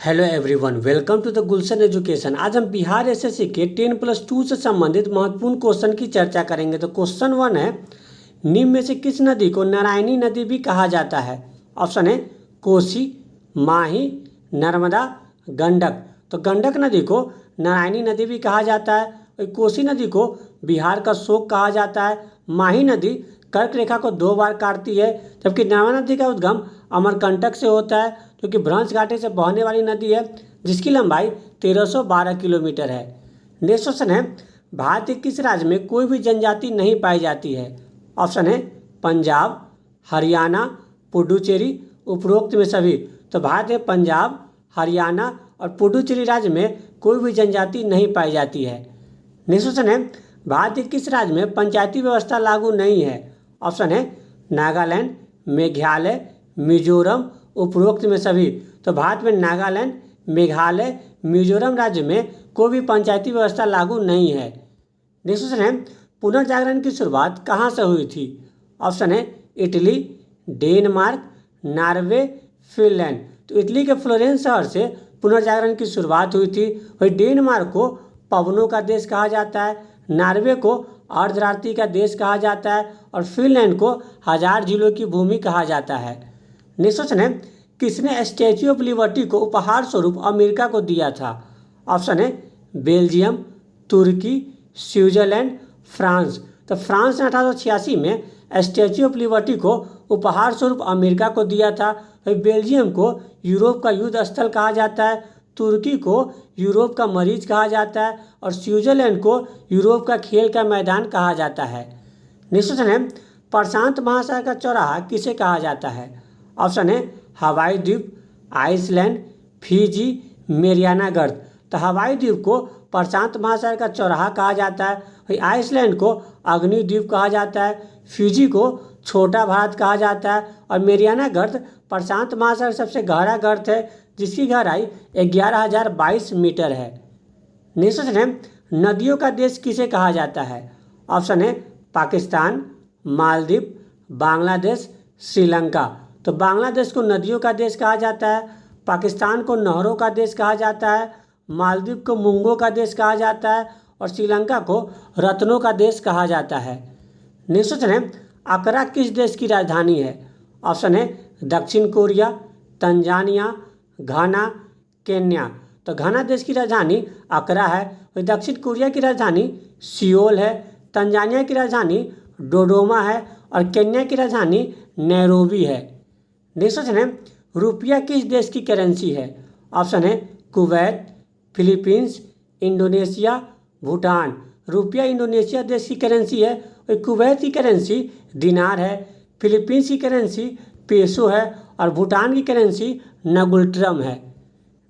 Hello everyone, welcome to the Gulshan education. आज हम Bihar SSC के 10+2 से संबंधित महत्वपूर्ण क्वेश्चन की चर्चा करेंगे। तो क्वेश्चन 1 है, निम्न में से किस नदी को नारायणी नदी भी कहा जाता है? ऑप्शन है कोसी, माही, नर्मदा, गंडक। तो गंडक नदी को नारायणी नदी भी कहा जाता है। और कोसी नदी को बिहार का शोक कहा जाता है। माही नदी कर्क रेखा को 2 बार काटती है, जबकि नर्मदा नदी का उद्गम अमरकंटक से होता है, जो कि भ्रंश घाटी से बहने वाली नदी है, जिसकी लंबाई 1312 किलोमीटर है। नेक्स्ट क्वेश्चन है, भारत के किस राज्य में कोई भी जनजाति नहीं पाई जाती है? ऑप्शन है पंजाब, हरियाणा, पुडुचेरी, उपरोक्त में सभी। तो भारत में पंजाब, हरियाणा और पुडुचेरी राज्य में कोई भी जनजाति नहीं पाई जाती है। नेक्स्ट क्वेश्चन है, भारत के किस राज्य में पंचायती व्यवस्था लागू नहीं है? ऑप्शन है नागालैंड, मेघालय, मिजोरम, उपरोक्त में सभी। तो भारत में नागालैंड, मेघालय, मिजोरम राज्य में कोई भी पंचायती व्यवस्था लागू नहीं है। नेक्स्ट क्वेश्चन है, पुनर्जागरण की शुरुआत कहाँ से हुई थी? ऑप्शन है इटली, डेनमार्क, नॉर्वे, फिनलैंड। तो इटली के फ्लोरेंस शहर से पुनर्जागरण की शुरुआत हुई थी। वही डेनमार्क को पवनों का देश कहा जाता है, नॉर्वे को अर्धरात्रि का देश कहा जाता है और फिनलैंड को हजार झीलों की भूमि कहा जाता है। नेक्स्ट क्वेश्चन है, किसने स्टैच्यू ऑफ लिबर्टी को उपहार स्वरूप अमेरिका को दिया था? ऑप्शन है बेल्जियम, तुर्की, स्विट्जरलैंड, फ्रांस। तो फ्रांस ने 1886 में स्टैच्यू ऑफ लिबर्टी को उपहार स्वरूप अमेरिका को दिया था। बेल्जियम को यूरोप का युद्ध स्थल कहा जाता है, तुर्की को यूरोप का मरीज कहा जाता है और स्विट्जरलैंड को यूरोप का खेल का मैदान कहा जाता है। नेक्स्ट क्वेश्चन है, प्रशांत महासागर का चौराहा किसे कहा जाता है? ऑप्शन है हवाई द्वीप, आइसलैंड, फिजी, मेरियाना गर्त। तो हवाई द्वीप को प्रशांत महासागर का चौराहा कहा जाता है, आइसलैंड को अग्नि द्वीप कहा जाता है, फिजी को छोटा भारत कहा जाता है और मेरियाना गर्त प्रशांत महासागर सबसे गहरा गर्त है, जिसकी गहराई 11,022 मीटर है। नेक्स्ट क्वेश्चन है, नदियों का देश किसे कहा जाता है? ऑप्शन है पाकिस्तान, मालदीव, बांग्लादेश, श्रीलंका। तो बांग्लादेश को नदियों का देश कहा जाता है, पाकिस्तान को नहरों का देश कहा जाता है, मालदीव को मूंगों का देश कहा जाता है और श्रीलंका को रत्नों का देश कहा जाता है। नेक्स्ट क्वेश्चन है, अकरा किस देश की राजधानी है? ऑप्शन है दक्षिण कोरिया, तंजानिया, घाना, केन्या। तो घाना देश की राजधानी अकरा है, और दक्षिण कोरिया की राजधानी सियोल है, तंजानिया की राजधानी डोडोमा है और केन्या की राजधानी नैरोबी है। नेक्स्ट क्वेश्चन है, रुपया किस देश की करेंसी है? ऑप्शन है कुवैत, फिलीपींस, इंडोनेशिया, भूटान। रुपया इंडोनेशिया देश की करेंसी है, और कुवैत की करेंसी दिनार है, फिलीपींस की करेंसी पेसो है और भूटान की करेंसी नगुल्ट्रम है।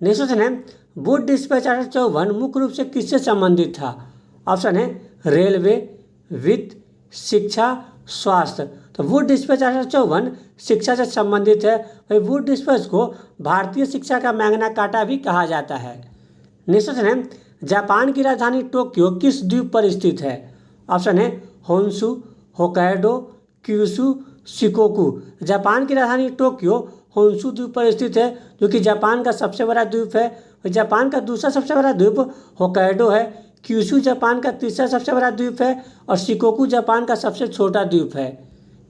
नेक्स्ट क्वेश्चन है, वुड डिस्पैच 1854 मुख्य रूप से किससे संबंधित था? ऑप्शन है रेलवे, वित्त, शिक्षा, स्वास्थ्य। तो वुड डिस्पैच 1854 शिक्षा से संबंधित है, वही वुड डिस्पैच को भारतीय शिक्षा का मैग्ना कार्टा भी कहा जाता है। नेक्स्ट क्वेश्चन है, जापान की राजधानी टोक्यो किस द्वीप पर स्थित है? ऑप्शन है Honshu, Hokkaido, Kyushu, Shikoku. Japan की राजधानी टोक्यो होन्शु द्वीप पर स्थित है, जो कि जापान का सबसे बड़ा द्वीप है। जापान का दूसरा सबसे बड़ा द्वीप होक्काइडो है, क्यूशु जापान का तीसरा सबसे बड़ा द्वीप है और शिकोकू जापान का सबसे छोटा द्वीप है।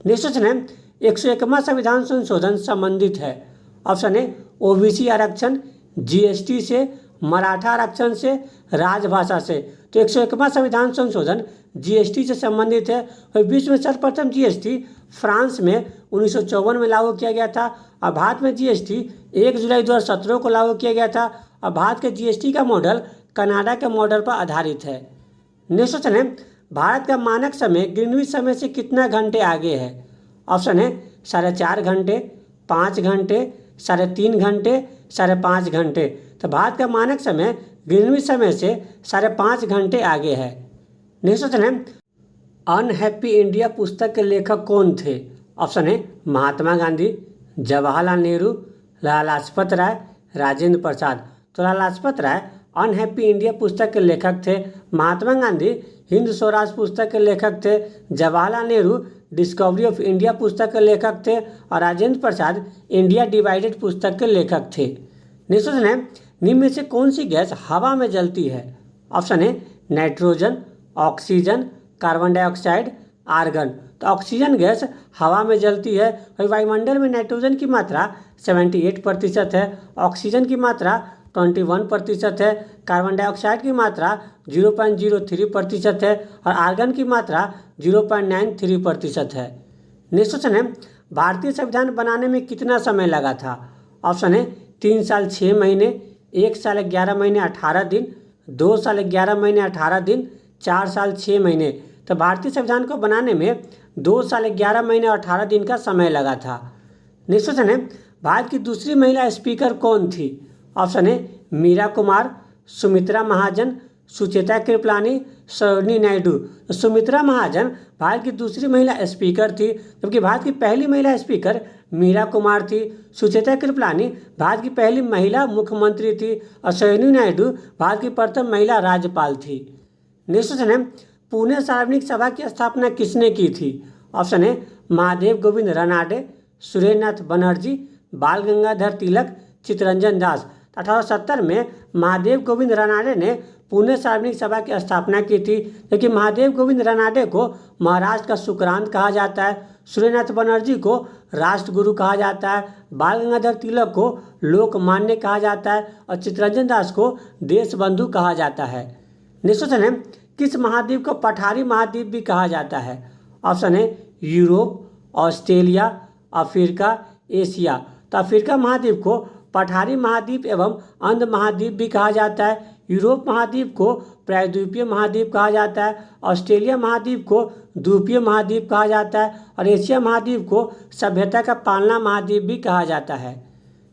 नेक्स्ट क्वेश्चन है, 101वां संविधान संशोधन संबंधित है? ऑप्शन है ओबीसी आरक्षण, जीएसटी से, मराठा आरक्षण से, राजभाषा से। तो 101वां संविधान संशोधन जीएसटी से संबंधित है, और विश्व में सर्वप्रथम जीएसटी फ्रांस में 1954 में लागू किया गया था और भारत में जीएसटी 1 जुलाई 2017 को लागू किया गया था और भारत के जीएसटी का मॉडल कनाडा के मॉडल पर आधारित है। नेक्स्ट क्वेश्चन है, भारत का मानक समय ग्रीनविच समय से कितना घंटे आगे है? ऑप्शन है 4.5 घंटे, 5 घंटे, 3.5 घंटे, 5.5 घंटे। तो भारत का मानक समय ग्रीनविच समय से 5.5 घंटे आगे है। नेक्स्ट क्वेश्चन है, अनहैप्पी इंडिया पुस्तक के लेखक कौन थे? ऑप्शन है महात्मा गांधी, जवाहरलाल नेहरू, लाला लाजपत राय, राजेंद्र प्रसाद। तो लाला लाजपत राय अनहैप्पी इंडिया पुस्तक के लेखक थे, महात्मा गांधी हिंद स्वराज पुस्तक के लेखक थे, Jawaharlal Nehru discovery of India पुस्तक के लेखक थे और राजेंद्र प्रसाद इंडिया डिवाइडेड पुस्तक के लेखक थे। नेक्स्ट क्वेश्चन है, निम्न में से कौन सी गैस हवा में जलती है? ऑप्शन है nitrogen, oxygen, carbon dioxide, argon. तो ऑक्सीजन गैस हवा में जलती है। और वायुमंडल में नाइट्रोजन की मात्रा 78% है, ऑक्सीजन की मात्रा 21% है, कार्बन डाइऑक्साइड की मात्रा 0.03% है और आर्गन की मात्रा 0.93% है। नेक्स्ट क्वेश्चन है, भारतीय संविधान बनाने में कितना समय लगा था? ऑप्शन है 3 साल 6 महीने, 1 साल 11 महीने 18 दिन, 2 साल 11 महीने 18 दिन, 4 साल 6 महीने। तो भारतीय संविधान को बनाने में 2 साल 11 महीने और 18 दिन का समय लगा था। नेक्स्ट क्वेश्चन है, भारत की दूसरी महिला स्पीकर कौन थी? ऑप्शन है मीरा कुमार, सुमित्रा महाजन, सुचेता कृपलानी, सरोजिनी नायडू। तो सुमित्रा महाजन भारत की दूसरी महिला स्पीकर थी, जबकि भारत की पहली महिला स्पीकर मीरा कुमार थी। सुचेता कृपलानी भारत की पहली महिला मुख्यमंत्री थी और सरोजिनी नायडू भारत की प्रथम महिला राज्यपाल थी। नेक्स्ट क्वेश्चन है, पुणे सार्वजनिक सभा की स्थापना किसने की थी? ऑप्शन है महादेव गोविंद रानाडे, सुरेंद्रनाथ बनर्जी, बाल गंगाधर तिलक, चित्तरंजन दास। 1870 में महादेव गोविंद रानाडे ने पुणे सार्वजनिक सभा की स्थापना की थी, जबकि महादेव गोविंद रानाडे को महाराष्ट्र का सुक्रांत कहा जाता है, सुरेंद्रनाथ बनर्जी को राष्ट्रगुरु कहा जाता है, बाल गंगाधर तिलक को लोकमान्य कहा जाता है और चित्तरंजन दास को देशबंधु कहा जाता है। नेक्स्ट क्वेश्चन है, किस महाद्वीप को पठारी महाद्वीप भी कहा जाता है? ऑप्शन है यूरोप, ऑस्ट्रेलिया, अफ्रीका, एशिया। तो अफ्रीका महाद्वीप को पठारी महाद्वीप एवं अंध महाद्वीप भी कहा जाता है। यूरोप महाद्वीप को प्रायद्वीपीय महाद्वीप कहा जाता है, ऑस्ट्रेलिया महाद्वीप को द्वीपीय महाद्वीप कहा जाता है और एशिया महाद्वीप को सभ्यता का पालना महाद्वीप भी कहा जाता है।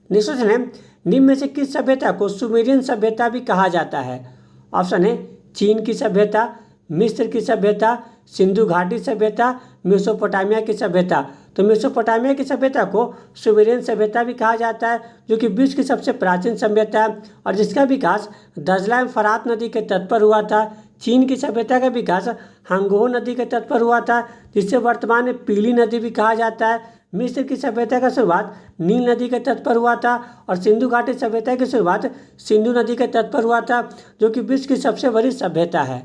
नेक्स्ट क्वेश्चन है, निम्न में से किस सभ्यता को सुमेरियन सभ्यता भी कहा जाता है? ऑप्शन है चीन की सभ्यता, मिस्र की सभ्यता, सिंधु घाटी सभ्यता, मेसोपोटामिया की सभ्यता। तो मेसोपोटामिया की सभ्यता को सुमेरियन सभ्यता भी कहा जाता है, जो कि विश्व की सबसे प्राचीन सभ्यता है और जिसका विकास दजला एवं फरात नदी के तट पर हुआ था। चीन की सभ्यता का विकास हांगहो नदी के तट पर हुआ था, जिसे वर्तमान में पीली नदी भी कहा जाता है। मिस्र की सभ्यता का शुरुआत नील नदी के तट पर हुआ था और सिंधु घाटी सभ्यता की शुरुआत सिंधु नदी के तट पर हुआ था, जो कि विश्व की सबसे बड़ी सभ्यता है।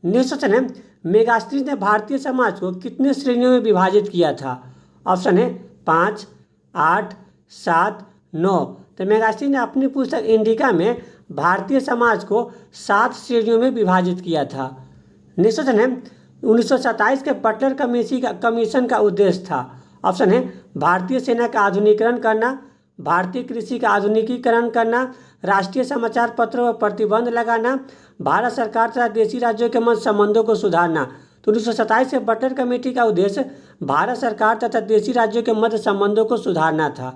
नेक्स्ट क्वेश्चन है, मेगास्टीज ने भारतीय समाज को कितने श्रेणियों में विभाजित किया था? ऑप्शन है 5, 8, 7, 9। तो मेगास्टीज ने अपनी पुस्तक इंडिका में भारतीय समाज को 7 श्रेणियों में विभाजित किया था। नेक्स्ट क्वेश्चन है, 1927 के बटलर कमीशन का उद्देश्य था। ऑप्शन है भारतीय सेना का आधुनिकीकरण करना, भारतीय कृषि का आधुनिकीकरण करना, राष्ट्रीय समाचार पत्रों पर प्रतिबंध लगाना, भारत सरकार तथा देशी राज्यों के मध्य संबंधों को सुधारना। तो 1927 के बटलर कमेटी का उद्देश्य भारत सरकार तथा देशी राज्यों के मध्य संबंधों को सुधारना था।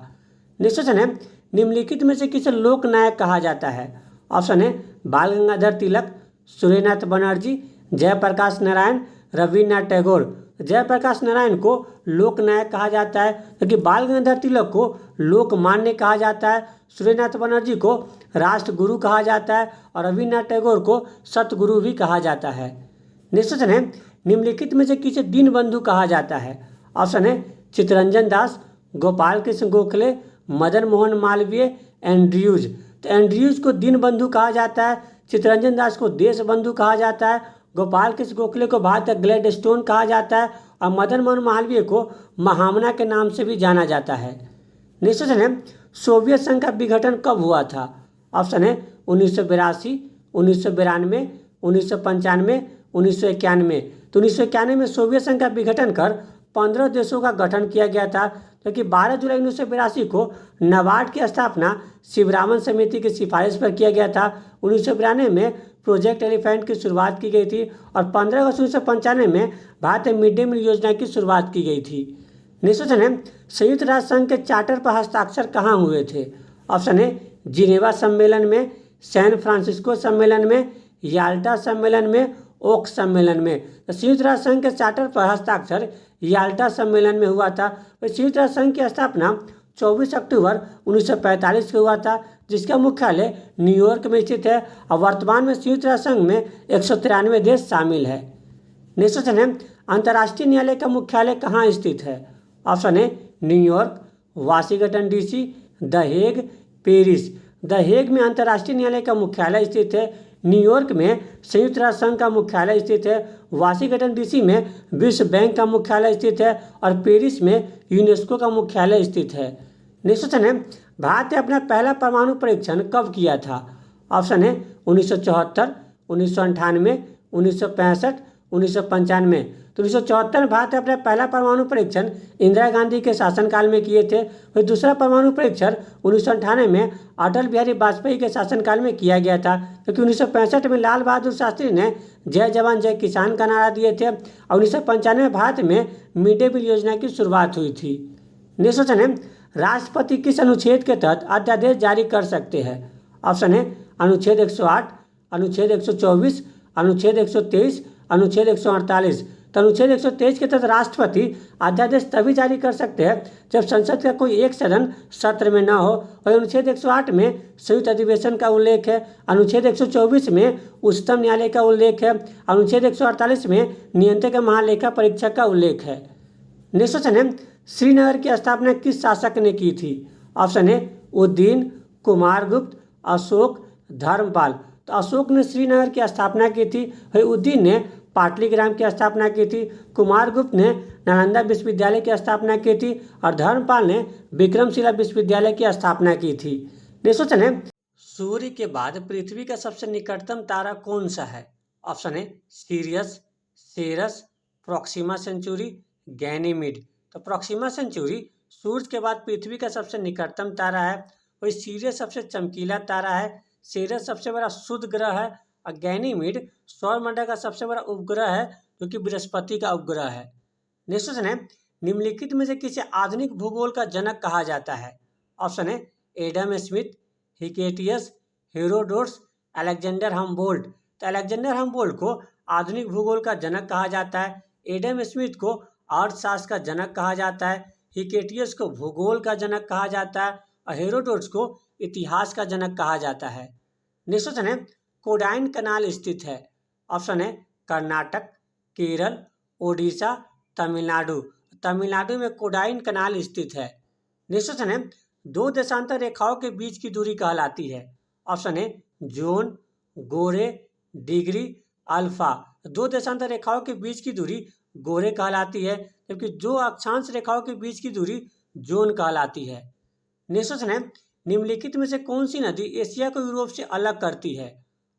नेक्स्ट क्वेश्चन है, निम्नलिखित में से किसे लोक नायक कहा जाता है? ऑप्शन है बाल गंगाधर तिलक, सुरेंद्रनाथ बनर्जी, जयप्रकाश नारायण, रविन्द्रनाथ टैगोर। जयप्रकाश नारायण को लोक नायक कहा जाता है, क्योंकि बाल गंगाधर तिलक को लोकमान्य कहा जाता है, सुरेंद्रनाथ बनर्जी को राष्ट्रगुरु कहा जाता है और रविन्द्रनाथ टैगोर को सतगुरु भी कहा जाता है। नेक्स्ट क्वेश्चन है, निम्नलिखित में से किसे दीनबंधु कहा जाता है? ऑप्शन है चित्तरंजन दास, गोपाल कृष्ण गोखले, मदन मोहन मालवीय, एंड्रयूज। तो एंड्रयूज को दीनबंधु कहा जाता है, चित्तरंजन दास को देशबंधु कहा जाता है, गोपाल कृष्ण गोखले को भारत का ग्लैडस्टोन कहा जाता है और मदन मोहन मालवीय को महामना के नाम से भी जाना जाता है। नेक्स्ट क्वेश्चन है, सोवियत संघ का विघटन कब हुआ था? ऑप्शन है 1982, 1992, 1995, 1991। तो 1991 में सोवियत संघ का विघटन कर 15 देशों का गठन किया गया था, क्योंकि 12 जुलाई 1982 को नाबार्ड की स्थापना शिवरामन समिति की सिफारिश पर किया गया था। 1992 में प्रोजेक्ट एलिफेंट की शुरुआत की गई थी और 15 अगस्त 1995 में भारत में मिड डे मील योजना की शुरुआत की गई थी। नेक्स्ट क्वेश्चन है, संयुक्त राष्ट्र संघ के चार्टर पर हस्ताक्षर कहाँ हुए थे? ऑप्शन है जिनेवा सम्मेलन में, सैन फ्रांसिस्को सम्मेलन में, याल्टा सम्मेलन में, ओक सम्मेलन में। तो संयुक्त राष्ट्र संघ के चार्टर पर हस्ताक्षर याल्टा सम्मेलन में हुआ था। संयुक्त राष्ट्र संघ की स्थापना 24 अक्टूबर 1945 को हुआ था, जिसका मुख्यालय न्यूयॉर्क में स्थित है और वर्तमान में संयुक्त राष्ट्र संघ में 193 देश शामिल है। नेक्स्ट क्वेश्चन है, अंतर्राष्ट्रीय न्यायालय का मुख्यालय कहाँ स्थित है? ऑप्शन है New York, Washington DC, the Hague, Paris. The Hague में अंतर्राष्ट्रीय न्यायालय का मुख्यालय स्थित है। न्यूयॉर्क में संयुक्त राष्ट्र संघ का मुख्यालय स्थित है। वाशिंगटन डीसी में विश्व बैंक का मुख्यालय स्थित है और पेरिस में यूनेस्को का मुख्यालय स्थित है। नेक्स्ट क्वेश्चन है, भारत ने अपना पहला परमाणु परीक्षण कब किया था? ऑप्शन है 1974, 1998, 1965, 1995। तो 1974 में भारत ने अपना पहला परमाणु परीक्षण इंदिरा गांधी के शासनकाल में किए थे। वही दूसरा परमाणु परीक्षण 1998 में अटल बिहारी वाजपेयी के शासनकाल में किया गया था, क्योंकि 1965 में लाल बहादुर शास्त्री ने जय जवान जय किसान का नारा दिए थे और 1995 में भारत में मिड डे मील योजना की शुरुआत हुई थी। नेक्स्ट क्वेश्चन है, राष्ट्रपति किस अनुच्छेद के तहत अध्यादेश जारी कर सकते हैं? ऑप्शन है अनुच्छेद 108, अनुच्छेद 124, अनुच्छेद 123, अनुच्छेद 148। तो अनुच्छेद 123 के तहत राष्ट्रपति अध्यादेश तभी जारी कर सकते हैं जब संसद का कोई एक सदन सत्र में न हो। और अनुच्छेद 108 में संयुक्त अधिवेशन का उल्लेख है। अनुच्छेद 124 में उच्चतम न्यायालय का उल्लेख है। अनुच्छेद 148 में नियंत्रक महालेखा परीक्षक का उल्लेख है। नेक्स्ट क्वेश्चन है, श्रीनगर की स्थापना किस शासक ने की थी? ऑप्शन है उद्दीन, कुमारगुप्त, अशोक, धर्मपाल। तो अशोक ने श्रीनगर की स्थापना की थी। वही उद्दीन ने पाटलिग्राम की स्थापना की थी। कुमारगुप्त ने नालंदा विश्वविद्यालय की स्थापना की थी और धर्मपाल ने विक्रमशिला विश्वविद्यालय की स्थापना की थी। नेक्स्ट क्वेश्चन है, सूर्य के बाद पृथ्वी का सबसे निकटतम तारा कौन सा है? ऑप्शन है सीरियस, सेरस, प्रोक्सिमा सेंचुरी, गैनीमीड। तो प्रोक्सिमा सेंचुरी सूर्य के बाद पृथ्वी का सबसे निकटतम तारा है। वही सीरियस सबसे चमकीला तारा है। सेरस सबसे बड़ा शुद्ध ग्रह है और गैनीमीड सौरमंडल का सबसे बड़ा उपग्रह है, जो कि बृहस्पति का उपग्रह है। नेक्स्ट क्वेश्चन है, निम्नलिखित में से किसे आधुनिक भूगोल का जनक कहा जाता है? ऑप्शन है Adam Smith, Hecataeus, Herodotus, Alexander Humboldt. तो अलेक्जेंडर हम्बोल्ट को आधुनिक भूगोल का जनक कहा जाता है। एडम स्मिथ को अर्थशास्त्र का जनक कहा जाता है। हिकेटियस को भूगोल का जनक कहा जाता है और हेरोडोटस को इतिहास का जनक कहा जाता है। नेक्स्ट क्वेश्चन है, कोडाइन कनाल स्थित है? ऑप्शन है कर्नाटक, केरल, ओडिशा, तमिलनाडु। तमिलनाडु में कोडाइन कनाल स्थित है। नेक्स्ट क्वेश्चन है, दो देशांतर रेखाओं के बीच की दूरी कहलाती है? ऑप्शन है जोन, गोरे, डिग्री, अल्फा। दो देशांतर रेखाओं के बीच की दूरी गोरे कहलाती है, जबकि दो अक्षांश रेखाओं के बीच की दूरी जोन कहलाती है। नेक्स्ट क्वेश्चन है, निम्नलिखित में से कौन सी नदी एशिया को यूरोप से अलग करती है?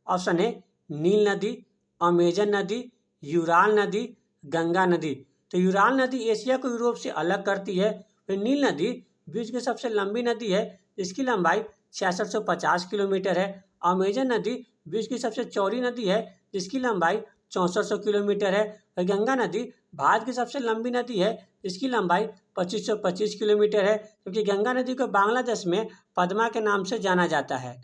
ऑप्शन है नील नदी, अमेजन नदी, यूराल नदी, गंगा नदी। तो यूराल नदी एशिया को यूरोप से अलग करती है। फिर नील नदी विश्व की सबसे लंबी नदी है, इसकी लंबाई 6650 किलोमीटर है। अमेजन नदी विश्व की सबसे चौड़ी नदी है, जिसकी लंबाई 6400 किलोमीटर है। और गंगा नदी भारत की सबसे लंबी नदी है, जिसकी लंबाई 2525 किलोमीटर है, क्योंकि गंगा नदी को बांग्लादेश में पद्मा के नाम से जाना जाता है।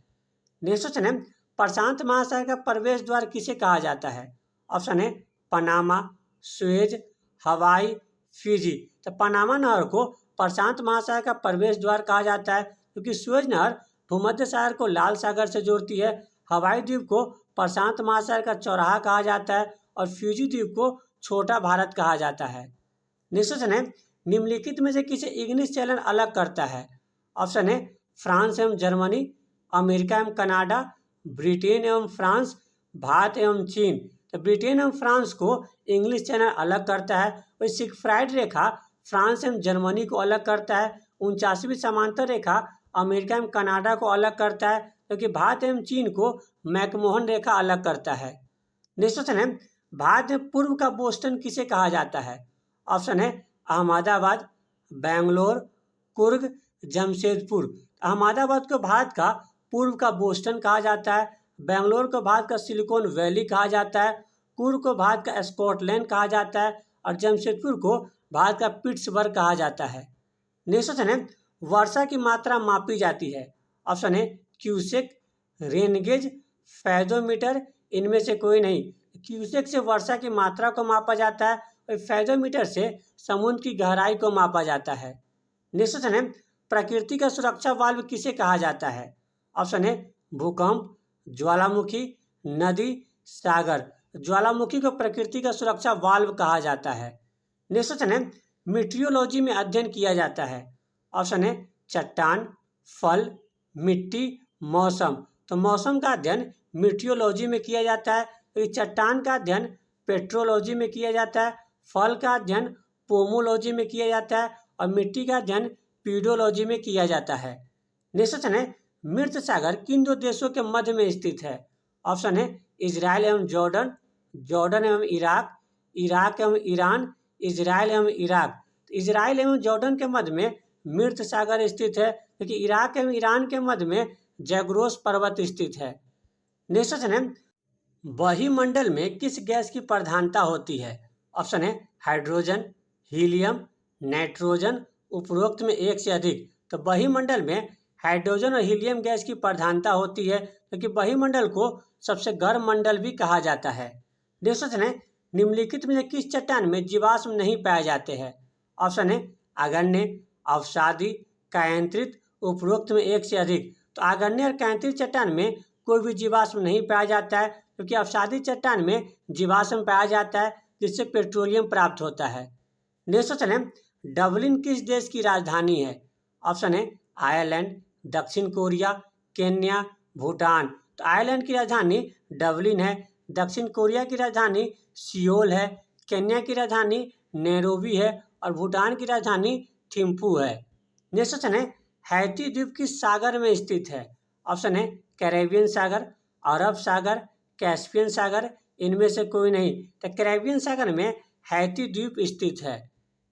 नेक्स्ट क्वेश्चन है, प्रशांत महासागर का प्रवेश द्वार किसे कहा जाता है? ऑप्शन है पनामा, सुएज, हवाई, फिजी। तो पनामा नहर को प्रशांत महासागर का प्रवेश द्वार कहा जाता है, क्योंकि सुएज नहर भूमध्य सागर को लाल सागर से जोड़ती है। हवाई द्वीप को प्रशांत महासागर का चौराहा कहा जाता है और फ्यूजी द्वीप को छोटा भारत कहा जाता है। नेक्स्ट क्वेश्चन है, निम्नलिखित में से किसे इग्निस चैनल अलग करता है? ऑप्शन है फ्रांस एवं जर्मनी, अमेरिका एवं कनाडा, ब्रिटेन एवं फ्रांस, भारत एवं चीन। तो ब्रिटेन एवं फ्रांस को इंग्लिश चैनल अलग करता है। वही सिगफ्राइड रेखा फ्रांस एवं जर्मनी को अलग करता है। 49वीं समांतर रेखा अमेरिका एवं कनाडा को अलग करता है, क्योंकि भारत एवं चीन को मैकमोहन रेखा अलग करता है। नेक्स्ट क्वेश्चन है, भारत में पूर्व का बोस्टन किसे कहा जाता है? ऑप्शन है अहमदाबाद, बेंगलोर, कुर्ग, जमशेदपुर। अहमदाबाद को भारत का पूर्व का बोस्टन कहा जाता है। बेंगलोर को भारत का सिलिकॉन वैली कहा जाता है। कुर्ग को भारत का स्कॉटलैंड कहा जाता है और जमशेदपुर को भारत का पिट्सबर्ग कहा जाता है। नेक्स्ट क्वेश्चन है, वर्षा की मात्रा मापी जाती है? ऑप्शन है क्यूसेक, रेनगेज, फैदोमीटर। इनमें से कोई नहीं। क्यूसेक से वर्षा की मात्रा को मापा जाता है और फैदोमीटर से समुद्र की गहराई को मापा जाता है। नेक्स्ट क्वेश्चन है, प्रकृति का सुरक्षा वाल्व किसे कहा जाता है? ऑप्शन है भूकंप, ज्वालामुखी, नदी, सागर। ज्वालामुखी को प्रकृति का सुरक्षा वाल्व कहा जाता है। नेक्स्ट क्वेश्चन है, मीटियोलॉजी में अध्ययन किया जाता है? ऑप्शन है चट्टान, फल, मिट्टी, मौसम, तो मौसम का अध्ययन मीटियोलॉजी में किया जाता है। तो चट्टान का अध्ययन पेट्रोलॉजी में किया जाता है। फल का अध्ययन पोमोलॉजी में किया जाता है और मिट्टी का अध्ययन पीडोलॉजी में किया जाता है। नेक्स्ट क्वेश्चन है, मृत सागर किन दो देशों के मध्य में स्थित है? ऑप्शन है इजराइल एवं जॉर्डन, जॉर्डन एवं इराक, इराक एवं ईरान, इजराइल एवं इराक। तो इजराइल एवं जॉर्डन के मध्य में मृत सागर स्थित है, क्योंकि इराक एवं ईरान के मध्य में जैग्रोस पर्वत स्थित है। नेक्स्ट क्वेश्चन है, वायुमंडल में किस गैस की प्रधानता होती है? ऑप्शन है हाइड्रोजन, हीलियम, नाइट्रोजन, उपरोक्त में एक से अधिक। तो वायुमंडल में हाइड्रोजन और हीलियम गैस की प्रधानता होती है, क्योंकि वायुमंडल को सबसे गर्म मंडल भी कहा जाता है। नेक्स्ट क्वेश्चन है, निम्नलिखित में से किस चट्टान में जीवाश्म नहीं पाए जाते हैं? ऑप्शन है आग्नेय, अवसादी, कायांतरित, उपरोक्त में एक से अधिक। तो आग्नेय और कायांतरित चट्टान में कोई भी जीवाश्म नहीं पाया जाता है, क्योंकि अवसादी चट्टान में जीवाश्म पाया जाता है, जिससे पेट्रोलियम प्राप्त होता है। नेक्स्ट क्वेश्चन है, डबलिन किस देश की राजधानी है? ऑप्शन है आयरलैंड, दक्षिण कोरिया, केन्या, भूटान। तो आयरलैंड की राजधानी डबलिन है, दक्षिण कोरिया की राजधानी सियोल है, केन्या की राजधानी नैरोबी है और भूटान की राजधानी थिम्पू है। नेक्स्ट क्वेश्चन है, हैती द्वीप किस सागर में स्थित है? ऑप्शन है कैरेबियन सागर, अरब सागर, कैस्पियन सागर, इनमें से कोई नहीं। तो कैरेबियन सागर में हैती द्वीप स्थित है।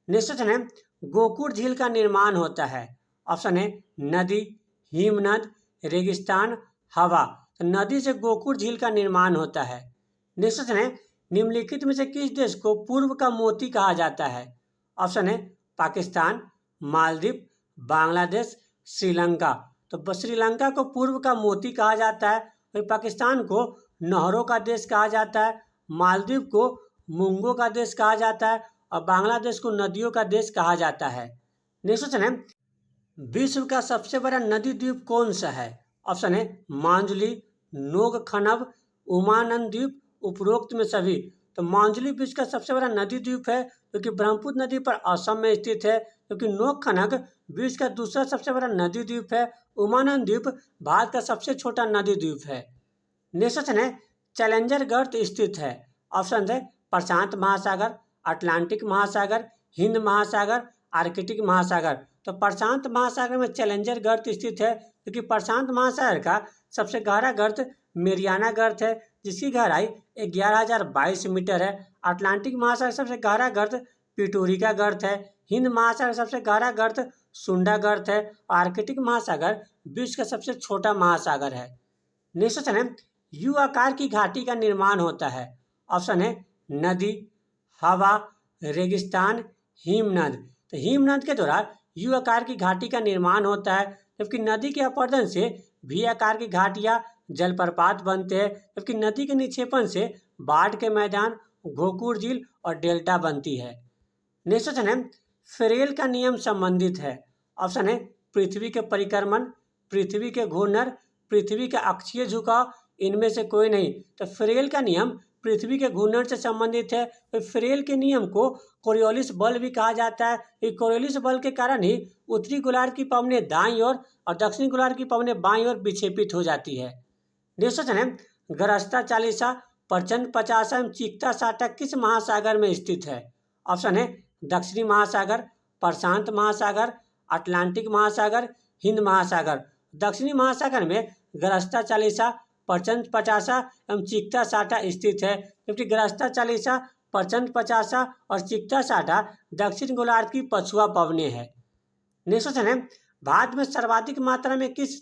नेक्स्ट क्वेश्चन है, गोकुड़ झील का निर्माण होता है? ऑप्शन है नदी, हिमनद, रेगिस्तान, हवा। तो नदी से गोकुड़ झील का निर्माण होता है। नेक्स्ट क्वेश्चन है, निम्नलिखित में से किस देश को पूर्व का मोती कहा जाता है? ऑप्शन है पाकिस्तान, मालदीव, बांग्लादेश, श्रीलंका। तो श्रीलंका को पूर्व का मोती कहा जाता है, और पाकिस्तान को नहरों का देश कहा जाता है, मालदीव को मूंगों का देश कहा जाता है और बांग्लादेश को नदियों का देश कहा जाता है। नेक्स्ट क्वेश्चन है, विश्व का सबसे बड़ा नदी द्वीप कौन सा है? ऑप्शन है मांजुली, नोगखनव, उमानंद द्वीप, उपरोक्त में सभी। तो मांजुली विश्व का सबसे बड़ा नदी द्वीप है, जो कि ब्रह्मपुत्र नदी पर असम में स्थित है, क्योंकि नोगखनग विश्व का दूसरा सबसे बड़ा नदी द्वीप है। उमानंद द्वीप भारत का सबसे छोटा नदी द्वीप है। नेक्स्ट क्वेश्चन है, चैलेंजर गर्त स्थित है? ऑप्शन है प्रशांत महासागर, अटलांटिक महासागर, हिंद महासागर, आर्कटिक महासागर। तो प्रशांत महासागर में चैलेंजर गर्त स्थित है, क्योंकि प्रशांत महासागर का सबसे गहरा गर्त मेरियाना गर्त है, जिसकी गहराई 11,022 मीटर है। अटलांटिक महासागर सबसे गहरा गर्त पिटोरिका गर्त है। हिंद महासागर सबसे गहरा गर्त सुंडा गर्त है। आर्कटिक महासागर विश्व का सबसे छोटा महासागर है। नेक्स्ट क्वेश्चन है, यू आकार की घाटी का निर्माण होता है? ऑप्शन है नदी, हवा, रेगिस्तान, हिमनद। तो हिमनद के द्वारा यू आकार की घाटी का निर्माण होता है, जबकि नदी के अपरदन से वी आकार की घाटियाँ जलप्रपात बनते हैं, जबकि नदी के निक्षेपण से बाढ़ के मैदान, गोकुड़ झील और डेल्टा बनती है। नेक्स्ट क्वेश्चन है, फेरेल का नियम संबंधित है? ऑप्शन है पृथ्वी के परिक्रमण, पृथ्वी के घूर्णन, पृथ्वी का अक्षीय झुकाव, इनमें से कोई नहीं। तो फेरेल का नियम पृथ्वी के घूर्णन से संबंधित है। तो फेरेल के नियम को कोरियोलिस बल भी कहा जाता है। इस कोरियोलिस बल के कारण ही उत्तरी गोलार्ध की पवनें दाईं ओर और दक्षिणी गोलार्ध की पवनें बाईं ओर विक्षेपित हो जाती है। नेक्स्ट क्वेश्चन है, गरस्ता चालीसा, प्रचंड 50 एवं चीकता 60 किस महासागर में स्थित है? ऑप्शन है दक्षिणी महासागर, प्रशांत महासागर, अटलांटिक महासागर, हिंद महासागर। दक्षिणी महासागर में गरस्ता चालीसा, प्रचंड 50 एवं चीकता 60 स्थित है, जबकि गरस्ता चालीसा, प्रचंड 50 और चीकता 60 दक्षिण गोलार्ध की पछुआ पवनें हैं। नेक्स्ट क्वेश्चन है, भारत में सर्वाधिक मात्रा में किस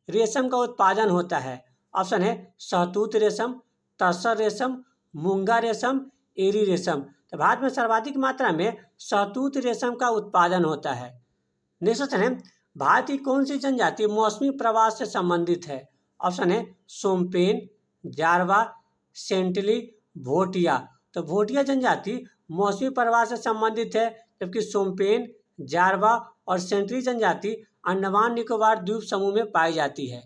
रेशम का उत्पादन होता है? ऑप्शन है शहतूत रेशम, तसर रेशम, मूंगा रेशम, एरी रेशम। तो भारत में सर्वाधिक मात्रा में शहतूत रेशम का उत्पादन होता है। नेक्स्ट क्वेश्चन है, भारत की कौन सी जनजाति मौसमी प्रवास से संबंधित है? ऑप्शन है सोमपेन, जारवा, सेंटली, भोटिया। तो भोटिया जनजाति मौसमी प्रवास से संबंधित है, जबकि सोमपेन, जारवा और सेंटली जनजाति अंडमान निकोबार द्वीप समूह में पाई जाती है।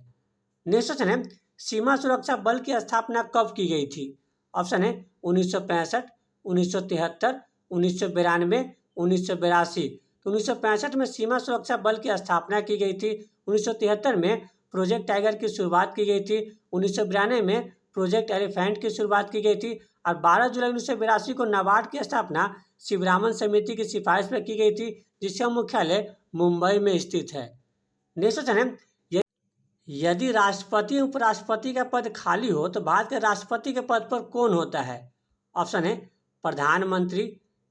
नेक्स्ट क्वेश्चन है, सीमा सुरक्षा बल की स्थापना कब की गई थी? ऑप्शन है 1965, 1973, 1992, 1982। तो 1965 में सीमा सुरक्षा बल की स्थापना की गई थी। 1973 में प्रोजेक्ट टाइगर की शुरुआत की गई थी। 1992 में प्रोजेक्ट एलिफेंट की शुरुआत की गई थी और 12 जुलाई 1982 को नाबार्ड की स्थापना शिवरामन समिति की सिफारिश पर की गई थी, जिसका मुख्यालय मुंबई में स्थित है। नेक्स्ट क्वेश्चन है, यदि राष्ट्रपति उपराष्ट्रपति का पद खाली हो तो भारत के राष्ट्रपति के पद पर कौन होता है? ऑप्शन है प्रधानमंत्री,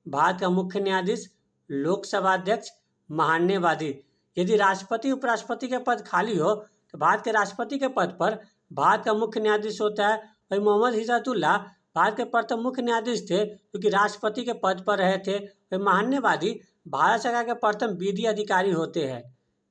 भारत का मुख्य न्यायाधीश, लोकसभा अध्यक्ष, महान्यायवादी। यदि राष्ट्रपति उपराष्ट्रपति का पद खाली हो तो भारत के राष्ट्रपति के पद पर भारत का मुख्य न्यायाधीश होता है। वही मोहम्मद हिदायतुल्लाह भारत के प्रथम मुख्य न्यायाधीश थे, क्योंकि राष्ट्रपति के पद पर रहे थे। वही महान्यायवादी भारत सरकार के प्रथम विधि अधिकारी होते हैं।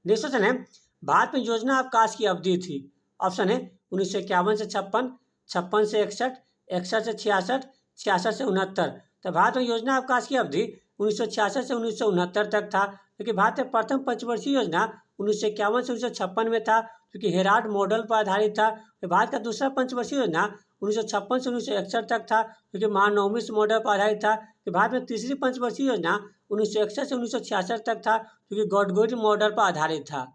नेक्स्ट क्वेश्चन है, भारत में योजना अवकाश की अवधि थी। ऑप्शन है 1951 से 56, 56 से 61, 61 से 66, 66 से 69। तो भारत में योजना अवकाश की अवधि 1966 से 1969 तक था, क्योंकि भारत में प्रथम पंचवर्षीय योजना 1951 से 1956 में था, क्योंकि हेराल्ड मॉडल पर आधारित था। भारत का दूसरा पंचवर्षीय योजना 1956 से 1961 तक था, क्योंकि महानवमिश मॉडल पर आधारित था। भारत में तीसरी पंचवर्षीय योजना 1961 से 1966 तक था, क्योंकि गॉडगोरी मॉडल पर आधारित था।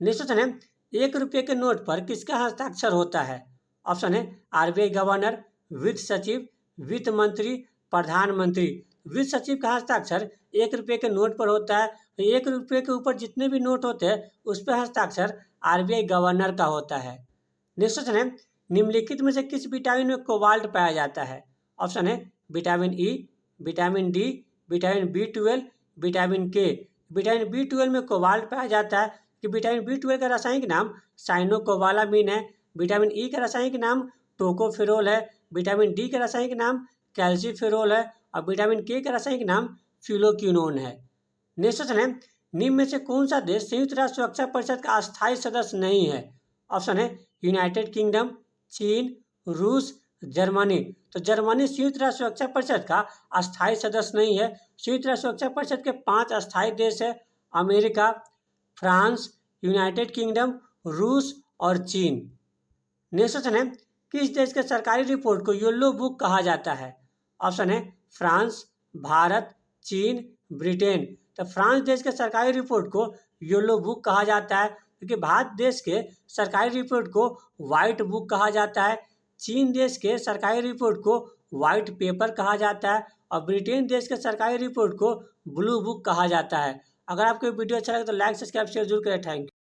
नेक्स्ट क्वेश्चन है, 1 रुपये के नोट पर किसका हस्ताक्षर होता है? ऑप्शन है आरबीआई गवर्नर, वित्त सचिव, वित्त मंत्री, प्रधानमंत्री। वित्त सचिव का हस्ताक्षर 1 रुपये के नोट पर होता है। 1 रुपये के ऊपर जितने भी नोट होते हैं उस पर हस्ताक्षर आरबीआई गवर्नर का होता है। नेक्स्ट क्वेश्चन है, निम्नलिखित में से किस विटामिन में कोबाल्ट पाया जाता है? ऑप्शन है vitamin E, vitamin D, vitamin B12, vitamin के। विटामिन B12 में कोबाल्ट पाया जाता है कि विटामिन B12 का रासायनिक नाम साइनोकोबालामिन है। विटामिन ई का रासायनिक नाम टोकोफेरोल है। विटामिन डी का रासायनिक नाम कैल्सीफेरोल है और विटामिन के का रासायनिक नाम फिलोक्विनोन है। नेक्स्ट क्वेश्चन है, निम्न में से कौन सा देश संयुक्त राष्ट्र सुरक्षा परिषद का अस्थायी सदस्य नहीं है? ऑप्शन है यूनाइटेड किंगडम, चीन, रूस, जर्मनी। तो जर्मनी संयुक्त राष्ट्र सुरक्षा परिषद का अस्थायी सदस्य नहीं है। संयुक्त राष्ट्र सुरक्षा परिषद के 5 अस्थायी देश है, अमेरिका, फ्रांस, यूनाइटेड किंगडम, रूस और चीन। नेक्स्ट क्वेश्चन है, किस देश के सरकारी रिपोर्ट को येलो बुक कहा जाता है? ऑप्शन है फ्रांस, भारत, चीन, ब्रिटेन। तो फ्रांस देश के सरकारी रिपोर्ट को येलो बुक कहा जाता है, क्योंकि भारत देश के सरकारी रिपोर्ट को व्हाइट बुक कहा जाता है। चीन देश के सरकारी रिपोर्ट को व्हाइट पेपर कहा जाता है और ब्रिटेन देश के सरकारी रिपोर्ट को ब्लू बुक कहा जाता है। अगर आपको वीडियो अच्छा लगे तो लाइक, सब्सक्राइब, शेयर जरूर करें। Thank you.